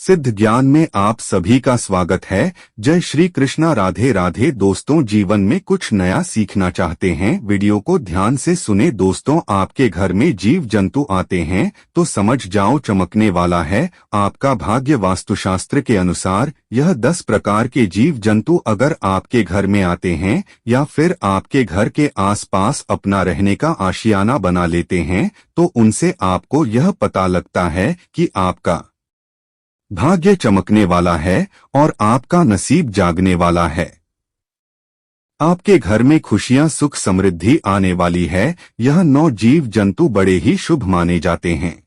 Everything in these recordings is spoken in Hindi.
सिद्ध ज्ञान में आप सभी का स्वागत है। जय श्री कृष्णा, राधे राधे। दोस्तों, जीवन में कुछ नया सीखना चाहते हैं? वीडियो को ध्यान से सुने। दोस्तों, आपके घर में जीव जंतु आते हैं तो समझ जाओ चमकने वाला है आपका भाग्य। वास्तुशास्त्र के अनुसार यह 10 प्रकार के जीव जंतु अगर आपके घर में आते हैं या फिर आपके घर के आसपास अपना रहने का आशियाना बना लेते हैं तो उनसे आपको यह पता लगता है कि आपका भाग्य चमकने वाला है और आपका नसीब जागने वाला है। आपके घर में खुशियां, सुख, समृद्धि आने वाली है। यह 9 जीव जंतु बड़े ही शुभ माने जाते हैं।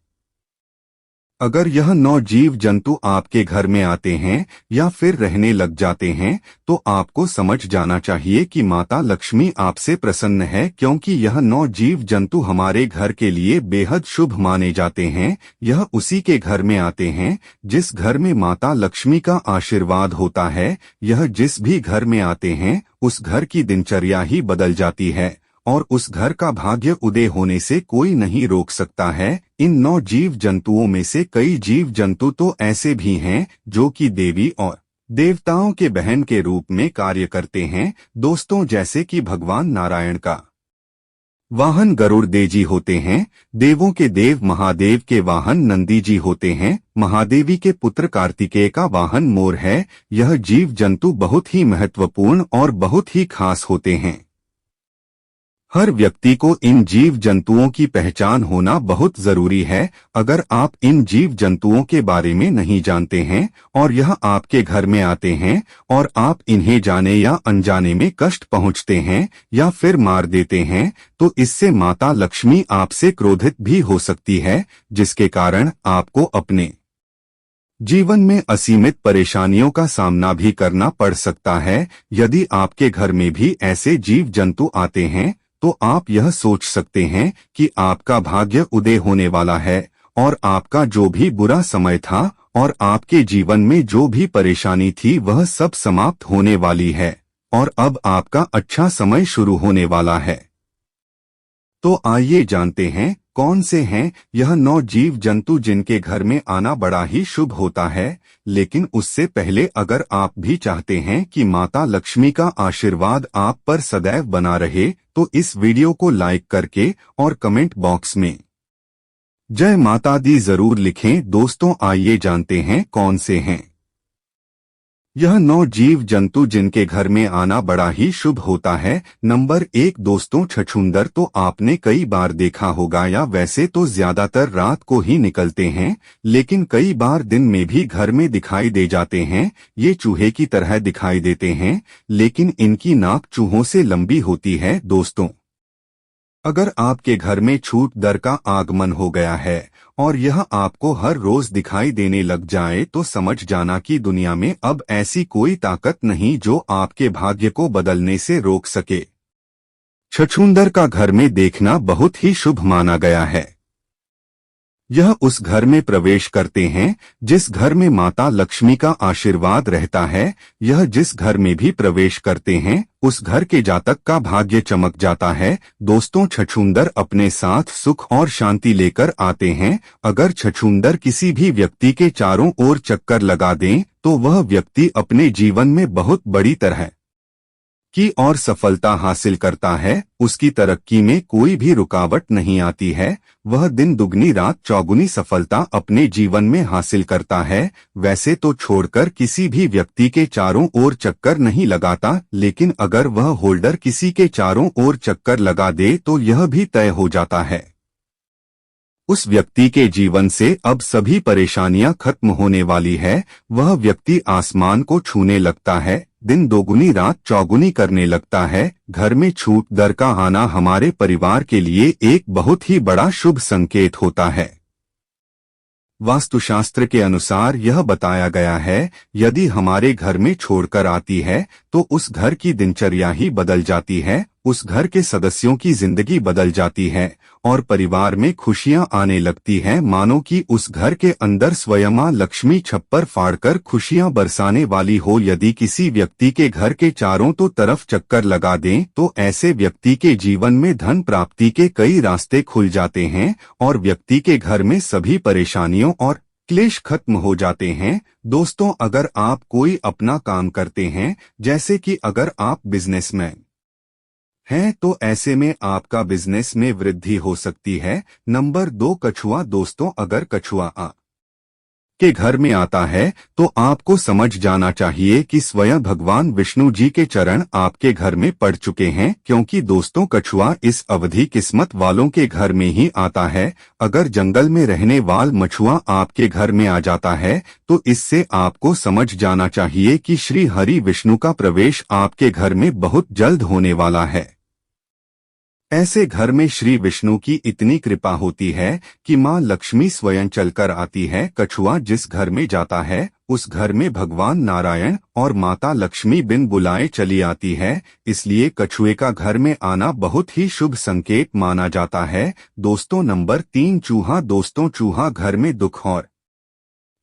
अगर यह 9 जीव जंतु आपके घर में आते हैं या फिर रहने लग जाते हैं तो आपको समझ जाना चाहिए कि माता लक्ष्मी आपसे प्रसन्न है, क्योंकि यह 9 जीव जंतु हमारे घर के लिए बेहद शुभ माने जाते हैं। यह उसी के घर में आते हैं जिस घर में माता लक्ष्मी का आशीर्वाद होता है। यह जिस भी घर में आते हैं उस घर की दिनचर्या ही बदल जाती है और उस घर का भाग्य उदय होने से कोई नहीं रोक सकता है। इन 9 जीव जंतुओं में से कई जीव जंतु तो ऐसे भी हैं जो कि देवी और देवताओं के बहन के रूप में कार्य करते हैं। दोस्तों, जैसे कि भगवान नारायण का वाहन गरुड़ जी होते हैं, देवों के देव महादेव के वाहन नंदी जी होते हैं, महादेवी के पुत्र कार्तिकेय का वाहन मोर है। यह जीव जंतु बहुत ही महत्वपूर्ण और बहुत ही खास होते हैं। हर व्यक्ति को इन जीव जंतुओं की पहचान होना बहुत जरूरी है। अगर आप इन जीव जंतुओं के बारे में नहीं जानते हैं और यह आपके घर में आते हैं और आप इन्हें जाने या अनजाने में कष्ट पहुंचते हैं या फिर मार देते हैं तो इससे माता लक्ष्मी आपसे क्रोधित भी हो सकती है, जिसके कारण आपको अपने जीवन में असीमित परेशानियों का सामना भी करना पड़ सकता है। यदि आपके घर में भी ऐसे जीव जंतु आते हैं तो आप यह सोच सकते हैं कि आपका भाग्य उदय होने वाला है और आपका जो भी बुरा समय था और आपके जीवन में जो भी परेशानी थी वह सब समाप्त होने वाली है और अब आपका अच्छा समय शुरू होने वाला है। तो आइए जानते हैं कौन से हैं यह 9 जीव जंतु जिनके घर में आना बड़ा ही शुभ होता है। लेकिन उससे पहले अगर आप भी चाहते हैं कि माता लक्ष्मी का आशीर्वाद आप पर सदैव बना रहे तो इस वीडियो को लाइक करके और कमेंट बॉक्स में जय माता दी जरूर लिखें। दोस्तों, आइए जानते हैं कौन से हैं यह 9 जीव जंतु जिनके घर में आना बड़ा ही शुभ होता है। नंबर 1 दोस्तों, छछूंदर। तो आपने कई बार देखा होगा, या वैसे तो ज्यादातर रात को ही निकलते हैं लेकिन कई बार दिन में भी घर में दिखाई दे जाते हैं। ये चूहे की तरह दिखाई देते हैं लेकिन इनकी नाक चूहों से लंबी होती है। दोस्तों, अगर आपके घर में छूत-दर का आगमन हो गया है और यह आपको हर रोज दिखाई देने लग जाए तो समझ जाना कि दुनिया में अब ऐसी कोई ताकत नहीं जो आपके भाग्य को बदलने से रोक सके। छछूंदर का घर में देखना बहुत ही शुभ माना गया है। यह उस घर में प्रवेश करते हैं जिस घर में माता लक्ष्मी का आशीर्वाद रहता है। यह जिस घर में भी प्रवेश करते हैं उस घर के जातक का भाग्य चमक जाता है। दोस्तों, छछूंदर अपने साथ सुख और शांति लेकर आते हैं। अगर छछूंदर किसी भी व्यक्ति के चारों ओर चक्कर लगा दें तो वह व्यक्ति अपने जीवन में बहुत बड़ी तरह की और सफलता हासिल करता है। उसकी तरक्की में कोई भी रुकावट नहीं आती है। वह दिन दुगनी रात चौगुनी सफलता अपने जीवन में हासिल करता है। वैसे तो छोड़कर किसी भी व्यक्ति के चारों ओर चक्कर नहीं लगाता, लेकिन अगर वह होल्डर किसी के चारों ओर चक्कर लगा दे तो यह भी तय हो जाता है उस व्यक्ति के जीवन से अब सभी परेशानियां खत्म होने वाली है। वह व्यक्ति आसमान को छूने लगता है, दिन दोगुनी रात चौगुनी करने लगता है। घर में छूट दर का आना हमारे परिवार के लिए एक बहुत ही बड़ा शुभ संकेत होता है। वास्तुशास्त्र के अनुसार यह बताया गया है, यदि हमारे घर में छोड़कर आती है तो उस घर की दिनचर्या ही बदल जाती है, उस घर के सदस्यों की जिंदगी बदल जाती है और परिवार में खुशियां आने लगती हैं, मानो कि उस घर के अंदर स्वयं मां लक्ष्मी छप्पर फाड़कर खुशियां बरसाने वाली हो। यदि किसी व्यक्ति के घर के चारों तो तरफ चक्कर लगा दें तो ऐसे व्यक्ति के जीवन में धन प्राप्ति के कई रास्ते खुल जाते हैं और व्यक्ति के घर में सभी परेशानियों और क्लेश खत्म हो जाते हैं। दोस्तों, अगर आप कोई अपना काम करते हैं, जैसे कि अगर आप बिजनेसमैन हैं, तो ऐसे में आपका बिजनेस में वृद्धि हो सकती है। नंबर 2, कछुआ। दोस्तों, अगर कछुआ के घर में आता है तो आपको समझ जाना चाहिए कि स्वयं भगवान विष्णु जी के चरण आपके घर में पड़ चुके हैं, क्योंकि दोस्तों कछुआ इस अवधि किस्मत वालों के घर में ही आता है। अगर जंगल में रहने वाल मछुआ आपके घर में आ जाता है तो इससे आपको समझ जाना चाहिए कि श्री हरि विष्णु का प्रवेश आपके घर में बहुत जल्द होने वाला है। ऐसे घर में श्री विष्णु की इतनी कृपा होती है कि मां लक्ष्मी स्वयं चलकर आती है। कछुआ जिस घर में जाता है उस घर में भगवान नारायण और माता लक्ष्मी बिन बुलाए चली आती है, इसलिए कछुए का घर में आना बहुत ही शुभ संकेत माना जाता है। दोस्तों, नंबर 3, चूहा। दोस्तों, चूहा घर में दुख और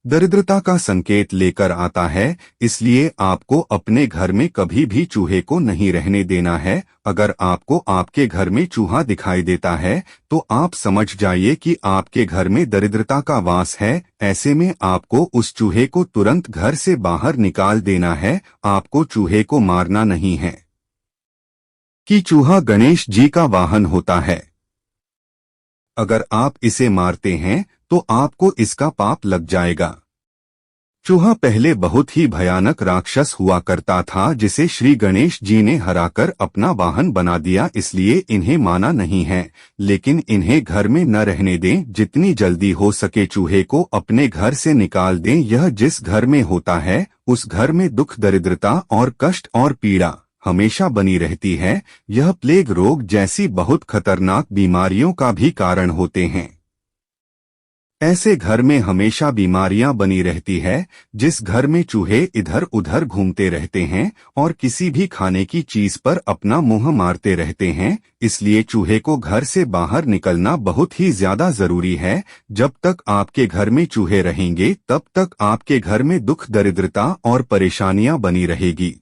दरिद्रता का संकेत लेकर आता है, इसलिए आपको अपने घर में कभी भी चूहे को नहीं रहने देना है। अगर आपको आपके घर में चूहा दिखाई देता है तो आप समझ जाइए कि आपके घर में दरिद्रता का वास है। ऐसे में आपको उस चूहे को तुरंत घर से बाहर निकाल देना है, आपको चूहे को मारना नहीं है, कि चूहा गणेश जी का वाहन होता है। अगर आप इसे मारते हैं तो आपको इसका पाप लग जाएगा। चूहा पहले बहुत ही भयानक राक्षस हुआ करता था, जिसे श्री गणेश जी ने हराकर अपना वाहन बना दिया, इसलिए इन्हें माना नहीं है। लेकिन इन्हें घर में न रहने दें, जितनी जल्दी हो सके चूहे को अपने घर से निकाल दें। यह जिस घर में होता है उस घर में दुख, दरिद्रता और कष्ट और पीड़ा हमेशा बनी रहती है। यह प्लेग रोग जैसी बहुत खतरनाक बीमारियों का भी कारण होते हैं। ऐसे घर में हमेशा बीमारियां बनी रहती है। जिस घर में चूहे इधर उधर घूमते रहते हैं और किसी भी खाने की चीज पर अपना मुंह मारते रहते हैं, इसलिए चूहे को घर से बाहर निकलना बहुत ही ज्यादा जरूरी है। जब तक आपके घर में चूहे रहेंगे तब तक आपके घर में दुख, दरिद्रता और परेशानियां बनी रहेगी।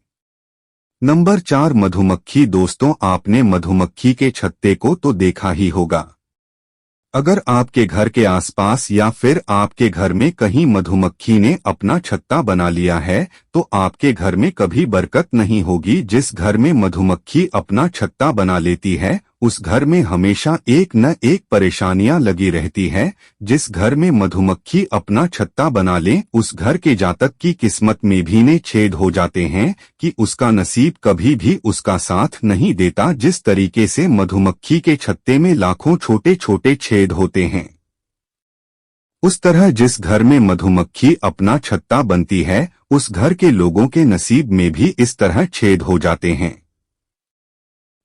नंबर 4, मधुमक्खी। दोस्तों, आपने मधुमक्खी के छत्ते को तो देखा ही होगा। अगर आपके घर के आसपास या फिर आपके घर में कहीं मधुमक्खी ने अपना छत्ता बना लिया है तो आपके घर में कभी बरकत नहीं होगी। जिस घर में मधुमक्खी अपना छत्ता बना लेती है उस घर में हमेशा एक न एक परेशानियां लगी रहती है। जिस घर में मधुमक्खी अपना छत्ता बना ले उस घर के जातक की किस्मत में भी ने छेद हो जाते हैं कि उसका नसीब कभी भी उसका साथ नहीं देता। जिस तरीके से मधुमक्खी के छत्ते में लाखों छोटे छोटे छेद होते हैं, उस तरह जिस घर में मधुमक्खी अपना छत्ता बनती है उस घर के लोगों के नसीब में भी इस तरह छेद हो जाते हैं।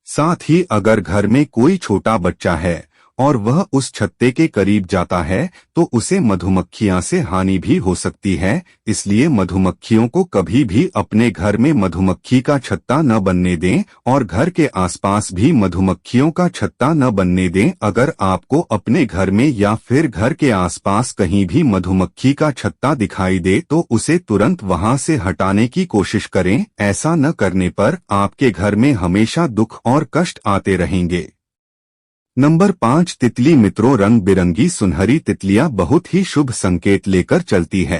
साथ ही अगर घर में कोई छोटा बच्चा है और वह उस छत्ते के करीब जाता है तो उसे मधुमक्खियां से हानि भी हो सकती है। इसलिए मधुमक्खियों को कभी भी अपने घर में मधुमक्खी का छत्ता न बनने दें और घर के आसपास भी मधुमक्खियों का छत्ता न बनने दें। अगर आपको अपने घर में या फिर घर के आसपास कहीं भी मधुमक्खी का छत्ता दिखाई दे तो उसे तुरंत वहां से हटाने की कोशिश करें। ऐसा न करने पर आपके घर में हमेशा दुख और कष्ट आते रहेंगे। नंबर 5, तितली। मित्रों, रंग बिरंगी सुनहरी तितलियां बहुत ही शुभ संकेत लेकर चलती है।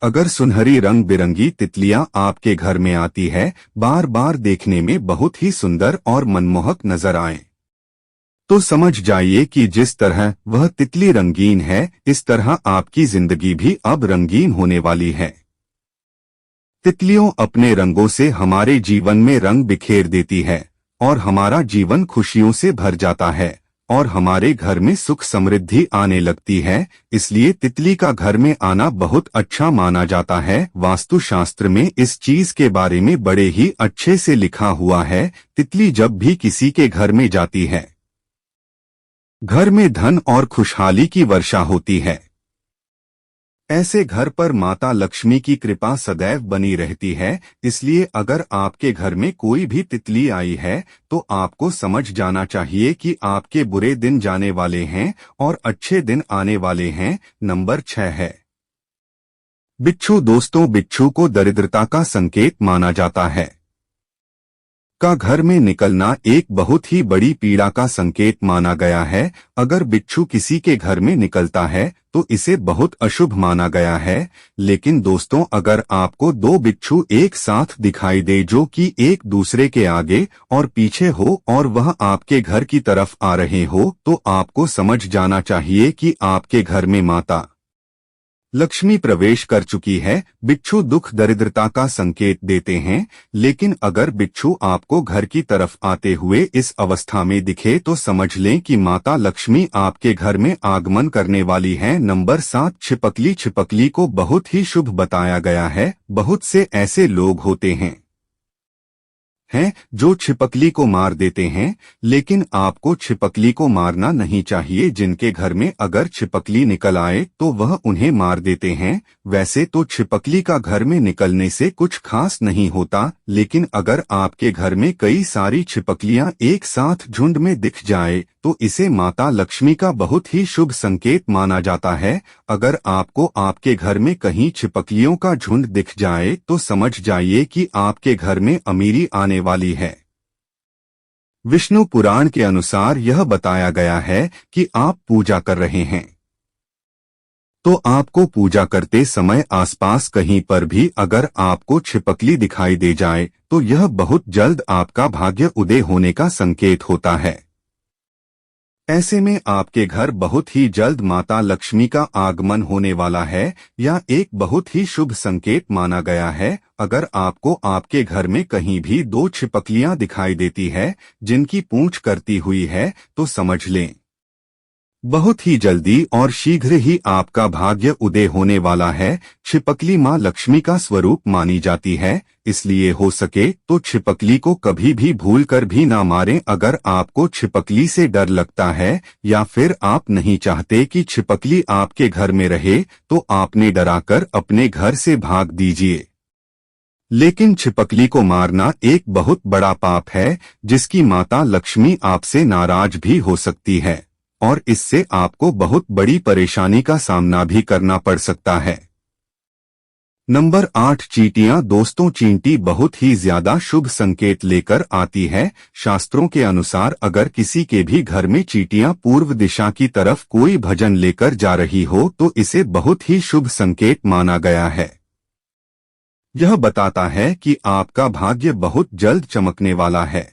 अगर सुनहरी रंग बिरंगी तितलियां आपके घर में आती है, बार बार देखने में बहुत ही सुंदर और मनमोहक नजर आए, तो समझ जाइए कि जिस तरह वह तितली रंगीन है इस तरह आपकी जिंदगी भी अब रंगीन होने वाली है। तितलियों अपने रंगों से हमारे जीवन में रंग बिखेर देती है और हमारा जीवन खुशियों से भर जाता है और हमारे घर में सुख समृद्धि आने लगती है। इसलिए तितली का घर में आना बहुत अच्छा माना जाता है। वास्तुशास्त्र में इस चीज के बारे में बड़े ही अच्छे से लिखा हुआ है। तितली जब भी किसी के घर में जाती है, घर में धन और खुशहाली की वर्षा होती है। ऐसे घर पर माता लक्ष्मी की कृपा सदैव बनी रहती है। इसलिए अगर आपके घर में कोई भी तितली आई है तो आपको समझ जाना चाहिए कि आपके बुरे दिन जाने वाले हैं और अच्छे दिन आने वाले हैं। नंबर 6 है बिच्छू। दोस्तों, बिच्छू को दरिद्रता का संकेत माना जाता है। का घर में निकलना एक बहुत ही बड़ी पीड़ा का संकेत माना गया है। अगर बिच्छू किसी के घर में निकलता है तो इसे बहुत अशुभ माना गया है। लेकिन दोस्तों, अगर आपको दो बिच्छू एक साथ दिखाई दे जो कि एक दूसरे के आगे और पीछे हो और वह आपके घर की तरफ आ रहे हो, तो आपको समझ जाना चाहिए कि आपके घर में माता लक्ष्मी प्रवेश कर चुकी है। बिच्छू दुख दरिद्रता का संकेत देते हैं, लेकिन अगर बिच्छू आपको घर की तरफ आते हुए इस अवस्था में दिखे तो समझ लें कि माता लक्ष्मी आपके घर में आगमन करने वाली है। नंबर 7, छिपकली। छिपकली को बहुत ही शुभ बताया गया है। बहुत से ऐसे लोग होते हैं जो छिपकली को मार देते हैं, लेकिन आपको छिपकली को मारना नहीं चाहिए। जिनके घर में अगर छिपकली निकल आए तो वह उन्हें मार देते हैं। वैसे तो छिपकली का घर में निकलने से कुछ खास नहीं होता, लेकिन अगर आपके घर में कई सारी छिपकलियां एक साथ झुंड में दिख जाए तो इसे माता लक्ष्मी का बहुत ही शुभ संकेत माना जाता है। अगर आपको आपके घर में कहीं छिपकलियों का झुंड दिख जाए तो समझ जाइए कि आपके घर में अमीरी आने वाली है। विष्णु पुराण के अनुसार यह बताया गया है कि आप पूजा कर रहे हैं तो आपको पूजा करते समय आसपास कहीं पर भी अगर आपको छिपकली दिखाई दे जाए तो यह बहुत जल्द आपका भाग्य उदय होने का संकेत होता है। ऐसे में आपके घर बहुत ही जल्द माता लक्ष्मी का आगमन होने वाला है, या एक बहुत ही शुभ संकेत माना गया है। अगर आपको आपके घर में कहीं भी दो छिपकलियां दिखाई देती है जिनकी पूंछ करती हुई है तो समझ लें बहुत ही जल्दी और शीघ्र ही आपका भाग्य उदय होने वाला है। छिपकली मां लक्ष्मी का स्वरूप मानी जाती है, इसलिए हो सके तो छिपकली को कभी भी भूल कर भी ना मारें। अगर आपको छिपकली से डर लगता है या फिर आप नहीं चाहते कि छिपकली आपके घर में रहे तो आपने डराकर अपने घर से भाग दीजिए। लेकिन छिपकली को मारना एक बहुत बड़ा पाप है जिसकी माता लक्ष्मी आपसे नाराज भी हो सकती है और इससे आपको बहुत बड़ी परेशानी का सामना भी करना पड़ सकता है। नंबर 8, चींटियां। दोस्तों, चींटी बहुत ही ज्यादा शुभ संकेत लेकर आती है। शास्त्रों के अनुसार अगर किसी के भी घर में चींटियां पूर्व दिशा की तरफ कोई भजन लेकर जा रही हो तो इसे बहुत ही शुभ संकेत माना गया है। यह बताता है कि आपका भाग्य बहुत जल्द चमकने वाला है,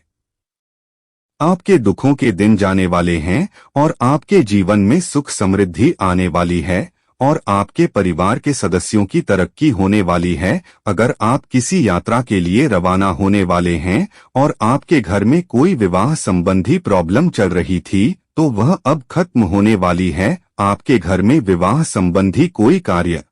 आपके दुखों के दिन जाने वाले हैं और आपके जीवन में सुख समृद्धि आने वाली है और आपके परिवार के सदस्यों की तरक्की होने वाली है। अगर आप किसी यात्रा के लिए रवाना होने वाले हैं और आपके घर में कोई विवाह संबंधी प्रॉब्लम चल रही थी तो वह अब खत्म होने वाली है। आपके घर में विवाह संबंधी कोई कार्य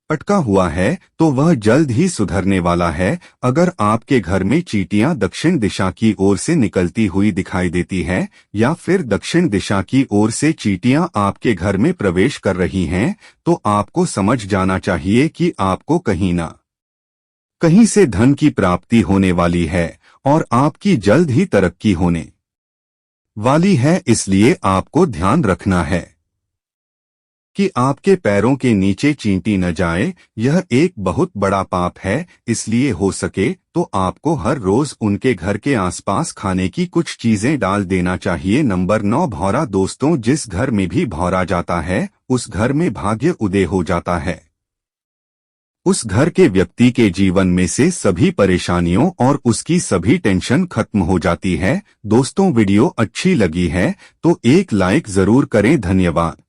अटका हुआ है तो वह जल्द ही सुधरने वाला है। अगर आपके घर में चींटियां दक्षिण दिशा की ओर से निकलती हुई दिखाई देती है या फिर दक्षिण दिशा की ओर से चींटियां आपके घर में प्रवेश कर रही हैं तो आपको समझ जाना चाहिए कि आपको कहीं ना कहीं से धन की प्राप्ति होने वाली है और आपकी जल्द ही तरक्की होने वाली है। इसलिए आपको ध्यान रखना है कि आपके पैरों के नीचे चींटी न जाए। यह एक बहुत बड़ा पाप है, इसलिए हो सके तो आपको हर रोज उनके घर के आसपास खाने की कुछ चीजें डाल देना चाहिए। नंबर 9, भौरा। दोस्तों, जिस घर में भी भौरा जाता है उस घर में भाग्य उदय हो जाता है। उस घर के व्यक्ति के जीवन में से सभी परेशानियों और उसकी सभी टेंशन खत्म हो जाती है। दोस्तों, वीडियो अच्छी लगी है तो एक लाइक जरूर करें। धन्यवाद।